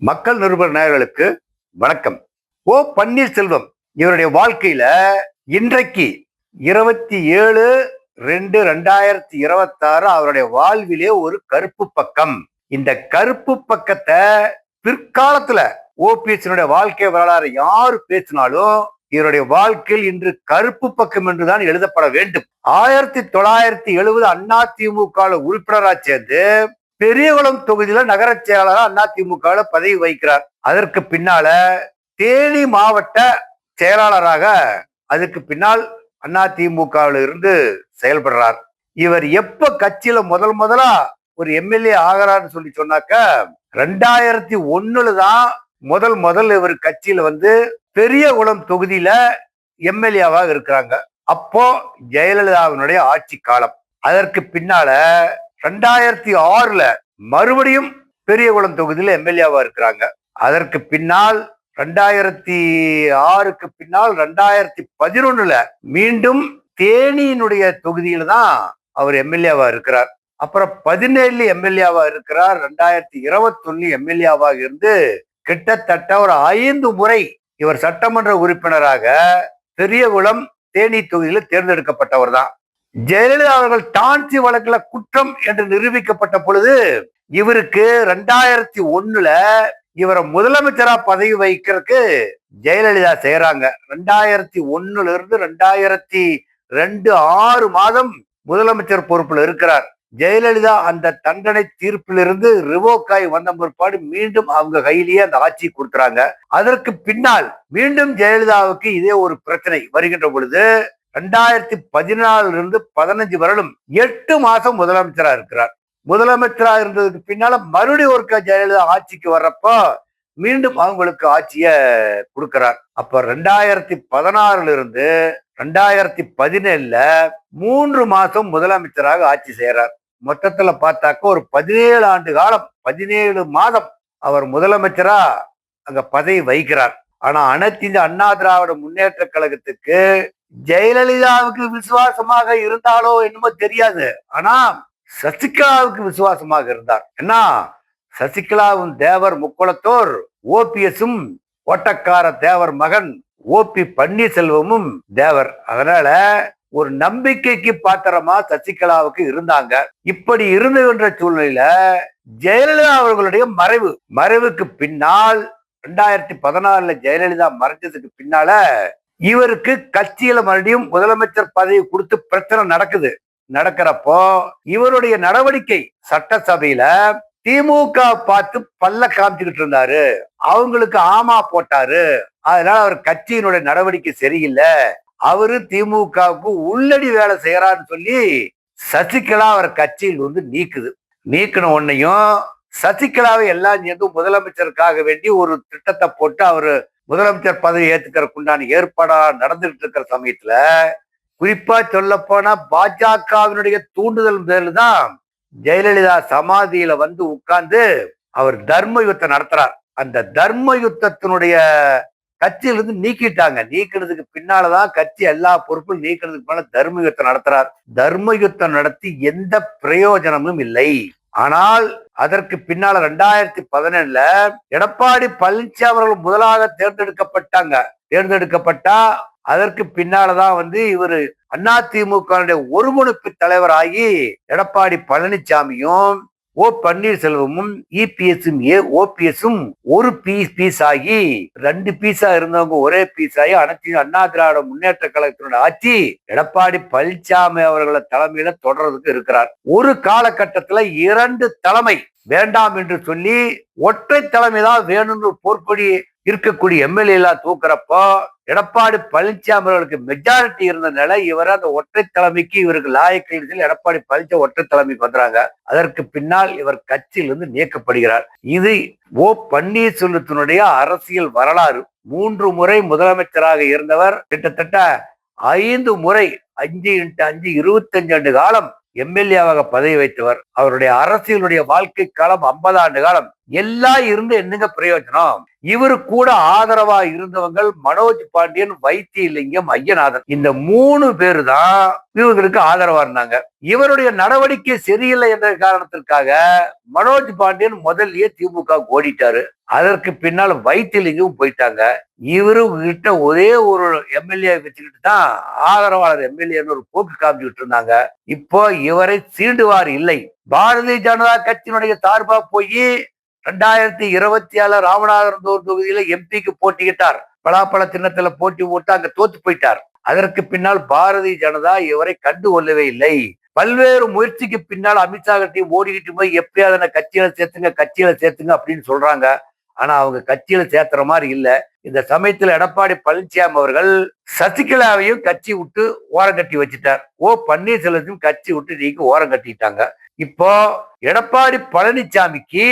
மக்கள் நிருபர் நேயர்களுக்கு வணக்கம். ஓ பன்னீர்செல்வம் இவருடைய வாழ்க்கையில இன்றைக்கு 27/2/2026 அவருடைய வாழ்விலே ஒரு கருப்பு பக்கம். இந்த கருப்பு பக்கத்தை பிற்காலத்துல ஓபிஎஸ் வாழ்க்கை வரலாறு யாரு பேசினாலும் இவருடைய வாழ்க்கையில் இன்று கருப்பு பக்கம் என்றுதான் எழுதப்பட வேண்டும். 1970 அதிமுக உறுப்பினராக சேர்ந்து பெரியகுளம் தொகுதியில நகர செயலாளர் அதிமுக பதவி வகிக்கிறார். அதற்கு பின்னால தேனி மாவட்ட செயலாளராக அதுக்கு பின்னால் அதிமுக இருந்து செயல்படுறார். இவர் எப்ப கட்சியில முதலா ஒரு எம்எல்ஏ ஆகிறார்னு சொல்லி சொன்னாக்க 2001 தான் முதல் இவர் கட்சியில பெரியகுளம் தொகுதியில எம்எல்ஏவாக இருக்கிறாங்க. அப்போ ஜெயலலிதாவினுடைய ஆட்சி காலம். அதற்கு பின்னால 2006 மறுபடியும் பெரியகுளம் தொகுதியில எம்எல்ஏவா இருக்கிறாங்க. அதற்கு பின்னால் 2006க்கு பின்னால் 2011 மீண்டும் தேனியினுடைய தொகுதியில தான் அவர் எம்எல்ஏவா இருக்கிறார். அப்புறம் 17 எம்எல்ஏவா இருக்கிறார். 2021 எம்எல்ஏவாக இருந்து கிட்டத்தட்ட ஒரு 5 முறை இவர் சட்டமன்ற உறுப்பினராக பெரியகுளம் தேனி தொகுதியில தேர்ந்தெடுக்கப்பட்டவர் தான். ஜெயலலிதா அவர்கள் டான்சி வழக்குல குற்றம் என்று நிரூபிக்கப்பட்ட பொழுது இவருக்கு 2001 இவரை முதலமைச்சரா பதவி வகிக்கிறதுக்கு ஜெயலலிதா செய்யறாங்க. 2001 இருந்து 2002 6 மாதம் முதலமைச்சர் பொறுப்புல இருக்கிறார். ஜெயலலிதா அந்த தண்டனை தீர்ப்பிலிருந்து ரிவோக்காய் வந்த பிற்பாடு மீண்டும் அவங்க கையிலேயே அந்த ஆட்சி கொடுக்குறாங்க. அதற்கு பின்னால் மீண்டும் ஜெயலலிதாவுக்கு இதே ஒரு பிரச்சனை வருகின்ற பொழுது 2014 15 வருடம் 8 மாசம் முதலமைச்சரா இருக்கிறார். முதலமைச்சரா இருந்ததுக்கு பின்னால மறுபடியும் ஒருக்கா ஜெயலலிதா ஆட்சிக்கு வர்றப்போ மீண்டும் அவங்களுக்கு ஆட்சிய கொடுக்கிறார். அப்ப 2016 2017 3 மாசம் முதலமைச்சராக ஆட்சி செய்யறார். மொத்தத்துல பார்த்தாக்க ஒரு 17 ஆண்டு காலம் 17 மாதம் அவர் முதலமைச்சரா அங்க பதவி வகிக்கிறார். ஆனா அனைத்து இந்த அண்ணா திராவிட முன்னேற்ற கழகத்துக்கு ஜெயலலிதாவுக்கு விசுவாசமாக இருந்தாலோ என்னமோ தெரியாது, ஆனா சசிகலாவுக்கு விசுவாசமாக இருந்தார். ஏன்னா சசிகலாவும் தேவர் முக்குளத்தோர், ஓபிஎஸும் ஓட்டக்கார தேவர் மகன் ஓபி பன்னீர்செல்வமும் தேவர். அதனால ஒரு நம்பிக்கைக்கு பாத்திரமா சசிகலாவுக்கு இருந்தாங்க. இப்படி இருந்துகின்ற சூழ்நிலையில ஜெயலலிதா அவர்களுடைய மறைவுக்கு பின்னால் 2014 ஜெயலலிதா மறைஞ்சதுக்கு பின்னால இவருக்கு கட்சியில மறுபடியும் முதலமைச்சர் பதவி கொடுத்து பிரச்சனை நடக்கிறப்போ இவருடைய நடவடிக்கை சட்டசபையில திமுக பார்த்து பல்ல காமிச்சுக்கிட்டு இருந்தாரு, அவங்களுக்கு ஆமா போட்டாரு. அதனால அவர் கட்சியினுடைய நடவடிக்கை சரியில்லை, அவரு திமுகவுக்கு உள்ளடி வேலை செய்யறான்னு சொல்லி சசிகலா அவர் கட்சியில் நீக்கின உடனேயும் சசிகலாவை எல்லாம் சேர்ந்து முதலமைச்சருக்காக வேண்டி ஒரு திட்டத்தை போட்டு அவரு முதலமைச்சர் பதவி ஏத்துக்கிறதுக்குண்டான ஏற்பாடா நடந்துகிட்டு இருக்கிற சமயத்துல குறிப்பா சொல்ல போனா பாஜகவினுடைய தூண்டுதல் பேர்ல தான் ஜெயலலிதா சமாதியில உட்கார்ந்து அவர் தர்ம யுத்தம் நடத்துறார். அந்த தர்ம யுத்தத்தினுடைய கட்சியிலிருந்து நீக்கினதுக்கு பின்னாலதான் கட்சி எல்லா பொறுப்பும் நீக்கிறதுக்கு மேல தர்ம யுத்தம் நடத்துறார். தர்ம யுத்தம் நடத்தி எந்த பிரயோஜனமும் இல்லை. ஆனால் அதற்கு பின்னால 2017 எடப்பாடி பழனிசாமி அவர்கள் முதலாக தேர்ந்தெடுக்கப்பட்டா அதற்கு பின்னாலதான் இவரு அதிமுக ஒருங்கிணைப்பு தலைவராகி எடப்பாடி பழனிசாமியும் ஓ பன்னீர்செல்வமும் இபிஎஸும் ஓபிஎஸும் ஒரு பீஸ் ஆகி 2 பீஸா இருந்தவங்க ஒரே பீஸ் ஆகி அனைத்து அண்ணா திராவிட முன்னேற்ற கழகத்தினுடைய ஆட்சி எடப்பாடி பழனிசாமி அவர்களை தலைமையில தொடர்றதுக்கு இருக்கிறார். ஒரு காலகட்டத்துல 2 தலைமை வேண்டாம் என்று சொல்லி ஒற்றை தலைமை தான் வேணும்னு போர்க்கொடி இருக்கக்கூடிய எம்எல்ஏ எல்லாம் தூக்குறப்போ எடப்பாடி பழனிசாமி அவர்களுக்கு மெஜாரிட்டி இருந்த நிலை இவர் அந்த ஒற்றை தலைமைக்கு இவருக்கு லாயக்கில் எடப்பாடி பழனிசாமி ஒற்றை தலைமைக்கு வந்துறாங்க. அதற்கு பின்னால் இவர் கட்சியிலிருந்து நீக்கப்படுகிறார். இது ஓ பன்னீர்செல்வத்தினுடைய அரசியல் வரலாறு. 3 முறை முதலமைச்சராக இருந்தவர், கிட்டத்தட்ட 5 முறை 5x5 25 ஆண்டு காலம் எம்எல்ஏவாக பதவி வைத்தவர். அவருடைய அரசியலுடைய வாழ்க்கை காலம் 50 ஆண்டு காலம். எல்லாம் இருந்து என்னங்க பிரயோஜனம்? இவரு கூட ஆதரவா இருந்தவங்க மனோஜ் பாண்டியன், வைத்தியலிங்கம், ஐயநாதன், இந்த 3 பேரு தான் இவங்களுக்கு ஆதரவா இருந்தாங்க. இவருடைய நடவடிக்கை சரியில்லை என்ற காரணத்திற்காக மனோஜ் பாண்டியன் முதல்லயே திமுக ஓடிட்டாரு. அதற்கு பின்னால் வைத்திலிங்கும் போயிட்டாங்க. இவரு கிட்ட ஒரே ஒரு எம்எல்ஏ வச்சுக்கிட்டு தான் ஆதரவாளர் எம்எல்ஏன்னு ஒரு போக்கு காமிச்சுட்டு இருந்தாங்க. இப்போ இவரை சீண்டுவார் இல்லை. பாரதிய ஜனதா கட்சியினுடைய சார்பா போய் 2027 ராமநாதபுரம் தொகுதியில எம்பிக்கு போட்டியிட்டார். பலாப்பழ சின்னத்துல போட்டி போட்டு அங்க தோத்து போயிட்டார். அதற்கு பின்னால் பாரதிய ஜனதா இவரை கண்டு கொள்ளவே இல்லை. பல்வேறு முயற்சிக்கு பின்னால் அமித்ஷா கிட்டையும் ஓடிக்கிட்டு போய் எப்படியாவது கட்சியில சேர்த்துங்க அப்படின்னு சொல்றாங்க. ஆனா அவங்க கட்சியில சேர்த்துற மாதிரி இல்ல. இந்த சமயத்துல எடப்பாடி பழனிசாமி அவர்கள் சசிகலாவையும் கட்சி விட்டு ஓரம் கட்டி வச்சுட்டார். பன்னீர்செல்வத்தையும் கட்சி விட்டு நீக்கி ஓரம் கட்டிட்டாங்க. இப்போ எடப்பாடி பழனிசாமிக்கு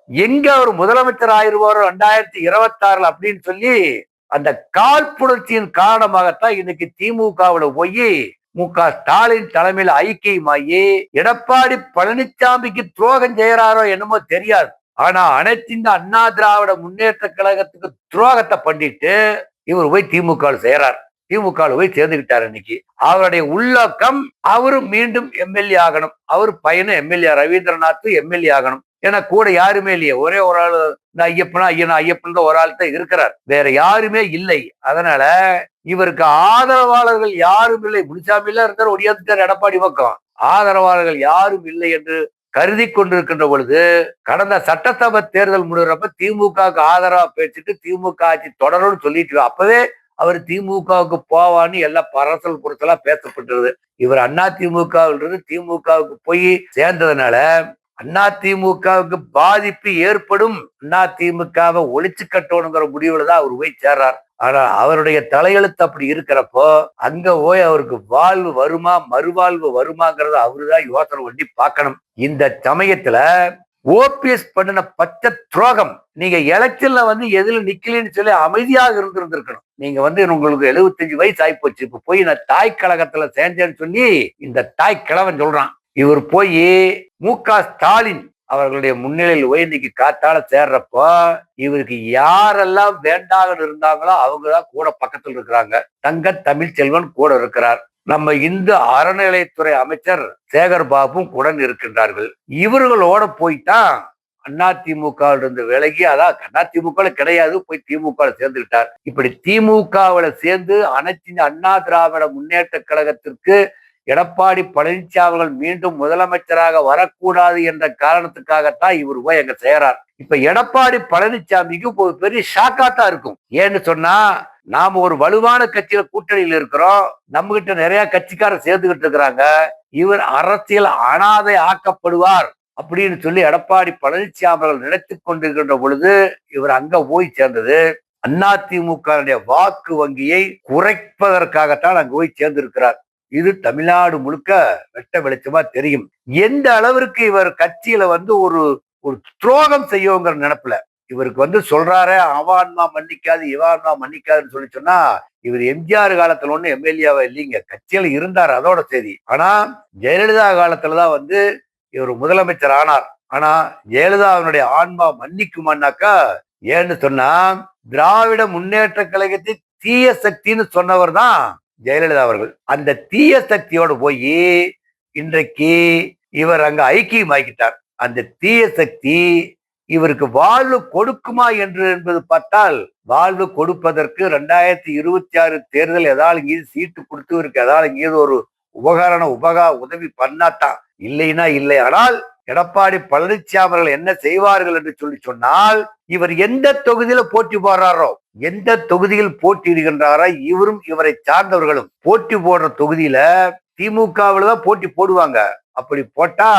எங்க அவர் முதலமைச்சர் ஆயிருவாரோ 2026 அப்படின்னு சொல்லி அந்த காழ்ப்புணர்ச்சியின் காரணமாகத்தான் இன்னைக்கு திமுகவுல போய் மு.க.ஸ்டாலின் தலைமையில் ஐக்கியமாயி எடப்பாடி பழனிசாமிக்கு துரோகம் செய்யறாரோ என்னமோ தெரியாது. ஆனா அனைத்து அண்ணா திராவிட முன்னேற்ற கழகத்துக்கு துரோகத்தை பண்ணிட்டு இவர் போய் திமுக செய்யறார். திமுக போய் சேர்ந்துகிட்டார். இன்னைக்கு அவருடைய உள்ளக்கம் அவரு மீண்டும் எம்எல்ஏ ஆகணும். அவர் பையனும் எம்எல்ஏ ரவீந்திரநாத் எம்எல்ஏ ஆகணும். ஏன்னா கூட யாருமே இல்லையே. ஒரே ஒரு ஆள் ஐயப்பன் தான் ஒரு ஆள் தான் இருக்கிறார். வேற யாருமே இல்லை. அதனால இவருக்கு ஆதரவாளர்கள் யாரும் இல்லை. முனிசாமி எல்லாம் இருந்தார், ஒடியாந்துட்டார் எடப்பாடி பக்கம். ஆதரவாளர்கள் யாரும் இல்லை என்று கருதி கொண்டிருக்கின்ற பொழுது கடந்த சட்டசபை தேர்தல் முடிகிறப்ப திமுகவுக்கு ஆதரவா பேசிட்டு திமுக ஆட்சி தொடரும்னு சொல்லிட்டு அப்பவே அவர் திமுகவுக்கு போவான்னு எல்லாம் பரசல் புரசலா பேசப்பட்டிருது. இவர் அண்ணா திமுகவிலிருந்து திமுகவுக்கு போய் சேர்ந்ததுனால அண்ணா திமுகவுக்கு பாதிப்பு ஏற்படும். அண்ணா திமுகவை ஒழிச்சு கட்டணுங்கிற முடிவுல தான் அவர் போய் சேர்றார். ஆனா அவருடைய தலையெழுத்து அப்படி இருக்கிறப்போ அங்க போய் அவருக்கு வாழ்வு வருமா மறுவாழ்வு வருமாங்கிறத அவருதான் யோசனை பண்ணி பார்க்கணும். இந்த சமயத்துல ஓபிஎஸ் பண்ணின பச்சை துரோகம். நீங்க எலெக்ஷன்ல எதுல நிக்கலன்னு சொல்லி அமைதியாக இருந்திருக்கணும். நீங்க உங்களுக்கு 75 வயசு ஆயிப்போச்சு. இப்ப போய் நான் தாய் கழகத்துல சேர்ந்தேன்னு சொல்லி இந்த தாய் கிழவன் சொல்றான். இவர் போய் மு.க.ஸ்டாலின் அவர்களுடைய முன்னிலையில் போய் இன்னைக்கு காத்தால சேர்றப்போ இவருக்கு யாரெல்லாம் வேண்டாங்கன்னு இருந்தாங்களோ அவங்கதான் கூட பக்கத்தில் இருக்கிறாங்க. தங்க தமிழ்ச்செல்வன் கூட இருக்கிறார். நம்ம இந்து அறநிலையத்துறை அமைச்சர் சேகர் பாபும் கூட இருக்கின்றார்கள். இவர்களோட போய்தான் அதிமுக இருந்து விலகி, அதான் அதிமுக கிடையாது, போய் திமுக சேர்ந்துக்கிட்டார். இப்படி திமுகவுல சேர்ந்து அனைத்து அண்ணா திராவிட முன்னேற்ற கழகத்திற்கு எடப்பாடி பழனிசாமி அவர்கள் மீண்டும் முதலமைச்சராக வரக்கூடாது என்ற காரணத்துக்காகத்தான் இவர் போய் அங்க செய்யறார். இப்ப எடப்பாடி பழனிசாமிக்கு ஒரு பெரிய ஷாக்காத்தான் இருக்கும். ஏன்னு சொன்னா நாம ஒரு வலுவான கட்சியில கூட்டணியில் இருக்கிறோம். நம்ம கிட்ட நிறைய கட்சிக்காரர் சேர்ந்துகிட்டு இருக்கிறாங்க. இவர் அரசியல் அனாதை ஆக்கப்படுவார் அப்படின்னு சொல்லி எடப்பாடி பழனிசாமி அவர்கள் நினைத்து கொண்டிருக்கின்ற பொழுது இவர் அங்க போய் சேர்ந்தது அதிமுக வாக்கு வங்கியை குறைப்பதற்காகத்தான் அங்க போய் சேர்ந்திருக்கிறார். இது தமிழ்நாடு முழுக்க வெட்ட வெளிச்சமா தெரியும். எந்த அளவிற்கு இவர் கட்சியில ஒரு ஒரு துரோகம் செய்யுங்கிற நினைப்புல இவருக்கு சொல்றாரு, அவான்மா மன்னிக்காது இவான்மா மன்னிக்காதுன்னு சொல்லி சொன்னா இவர் எம்ஜிஆர் காலத்துல ஒண்ணு எம்எல்ஏவா இல்லைங்க, கட்சியில இருந்தார், அதோட சரி. ஆனா ஜெயலலிதா காலத்துலதான் இவர் முதலமைச்சர் ஆனார். ஆனா ஜெயலலிதாவினுடைய ஆன்மா மன்னிக்குமான்னாக்கா, ஏன்னு சொன்னா திராவிட முன்னேற்ற கழகத்தை தீய சக்தின்னு சொன்னவர் தான் ஜெயலலிதா அவர்கள். அந்த தீய சக்தியோடு போய் இன்றைக்கு இவர் அங்க ஐக்கியமாக்கிட்டார். அந்த தீய சக்தி இவருக்கு வாழ்வு கொடுக்குமா என்பது பார்த்தால் வாழ்வு கொடுப்பதற்கு 2026 தேர்தல் ஏதாவது இங்கே சீட்டு கொடுத்து இவருக்கு ஏதாவது இங்கே ஒரு உதவி பண்ணாதான், இல்லைன்னா இல்லை. ஆனால் எடப்பாடி பழனிசாமி அவர்கள் என்ன செய்வார்கள் என்று சொன்னால் இவர் எந்த தொகுதியில போட்டி போடுறாரோ, எந்த தொகுதியில் போட்டியிடுகின்றாரோ இவரும் இவரை சார்ந்தவர்களும் போட்டி போடுற தொகுதியில திமுகவில் தான் போட்டி போடுவாங்க. அப்படி போட்டா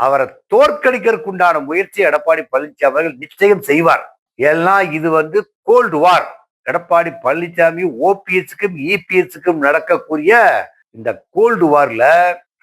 அவரை தோற்கடிக்கிறதுக்கு உண்டான முயற்சி எடப்பாடி பழனிசாமி அவர்கள் நிச்சயம் செய்வார். ஏன்னா இது கோல்டு வார். எடப்பாடி பழனிசாமி ஓபிஎஸ்க்கும் இபிஎஸ்க்கும் நடக்கக்கூடிய இந்த கோல்டு வார்ல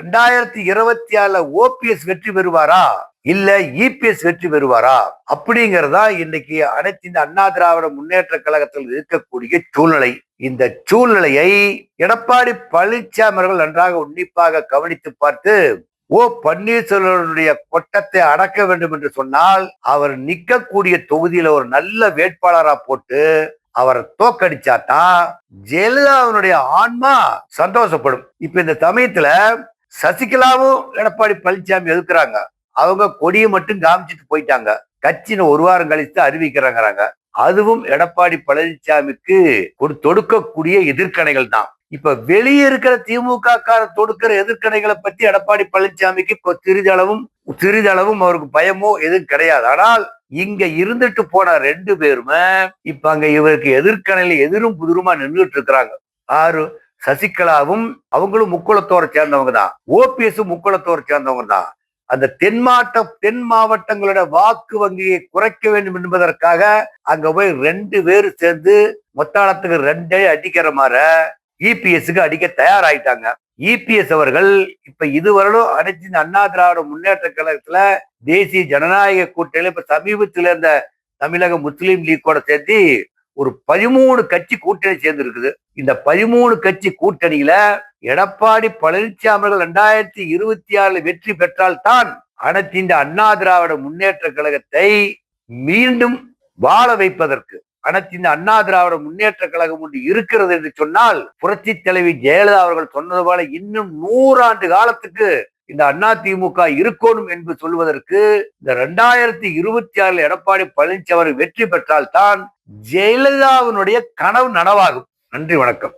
2026 ஓபிஎஸ் வெற்றி பெறுவாரா இல்ல இபிஎஸ் வெற்றி பெறுவாரா அப்படிங்கறதா இன்னைக்கு அனைத்து இந்த அண்ணா திராவிட முன்னேற்ற கழகத்தில் இருக்கக்கூடிய சூழ்நிலை. இந்த சூழ்நிலையை எடப்பாடி பழனிசாமி அவர்கள் நன்றாக உன்னிப்பாக கவனித்து பார்த்து பன்னீர்செல்வனுடைய கொட்டத்தை அடக்க வேண்டும் என்று சொன்னால் அவர் நிற்கக்கூடிய தொகுதியில ஒரு நல்ல வேட்பாளரா போட்டு அவரை தோக்கடிச்சாதான் ஜெயலலிதாவினுடைய ஆன்மா சந்தோஷப்படும். இப்ப இந்த சமயத்துல சசிகலாவும் எடப்பாடி பழனிசாமி எதிர்க்கிறாங்க. அவங்க கொடியை மட்டும் காமிச்சிட்டு போயிட்டாங்க. கட்சின்னு ஒரு வாரம் கழித்து அறிவிக்கிறாங்க. அதுவும் எடப்பாடி பழனிசாமிக்கு தொடுக்கக்கூடிய எதிர்க்கணைகள் தான். இப்ப வெளியே இருக்கிற திமுக தொடுக்கிற எதிர்க்கணைகளை பத்தி எடப்பாடி பழனிசாமிக்கு சிறிதளவும் அவருக்கு பயமோ எதுவும் கிடையாது. ஆனால் இங்க இருந்துட்டு போன 2 பேருமே இப்ப அங்க இவருக்கு எதிர்க்கணையில எதிரும் புதிருமா நின்றுட்டு இருக்கிறாங்க. ஆறு சசிகலாவும் அவங்களும் முக்குளத்தோரை சேர்ந்தவங்க தான். ஓபிஎஸ் முக்குளத்தோரை சேர்ந்தவங்க தான். அந்த தென் மாவட்டங்களோட வாக்கு வங்கியை குறைக்க வேண்டும் என்பதற்காக அங்க போய் 2 பேர் சேர்ந்து மொத்தாளத்துக்கு 2 அடிக்கிற மாதிரி இபிஎஸ்க்கு அடிக்க தயாராயிட்டாங்க. இபிஎஸ் அவர்கள் இப்ப இதுவரையிலும் அனைத்து அண்ணா திராவிட முன்னேற்ற கழகத்துல தேசிய ஜனநாயக கூட்டணியில இப்ப சமீபத்தில் இருந்த தமிழக முஸ்லீம் லீக்கோட சேர்த்து ஒரு 13 கட்சி கூட்டணி சேர்ந்து இருக்குது. இந்த 13 கட்சி கூட்டணியில எடப்பாடி பழனிசாமி அவர்கள் 2026 வெற்றி பெற்றால் தான் அனைத்து இந்த அண்ணா திராவிட முன்னேற்ற கழகத்தை மீண்டும் வாழ வைப்பதற்கு அனைத்து இந்த அண்ணா திராவிட முன்னேற்ற கழகம் ஒன்று இருக்கிறது என்று சொன்னால் புரட்சி தலைவி ஜெயலலிதா அவர்கள் சொன்னது போல இன்னும் 100 ஆண்டு காலத்துக்கு இந்த அண்ணா திமுக இருக்கணும் என்று சொல்வதற்கு இந்த 2026 எடப்பாடி பழனிசாமி வெற்றி பெற்றால் தான் ஜெயலலிதாவினுடைய கனவு நனவாகும். நன்றி, வணக்கம்.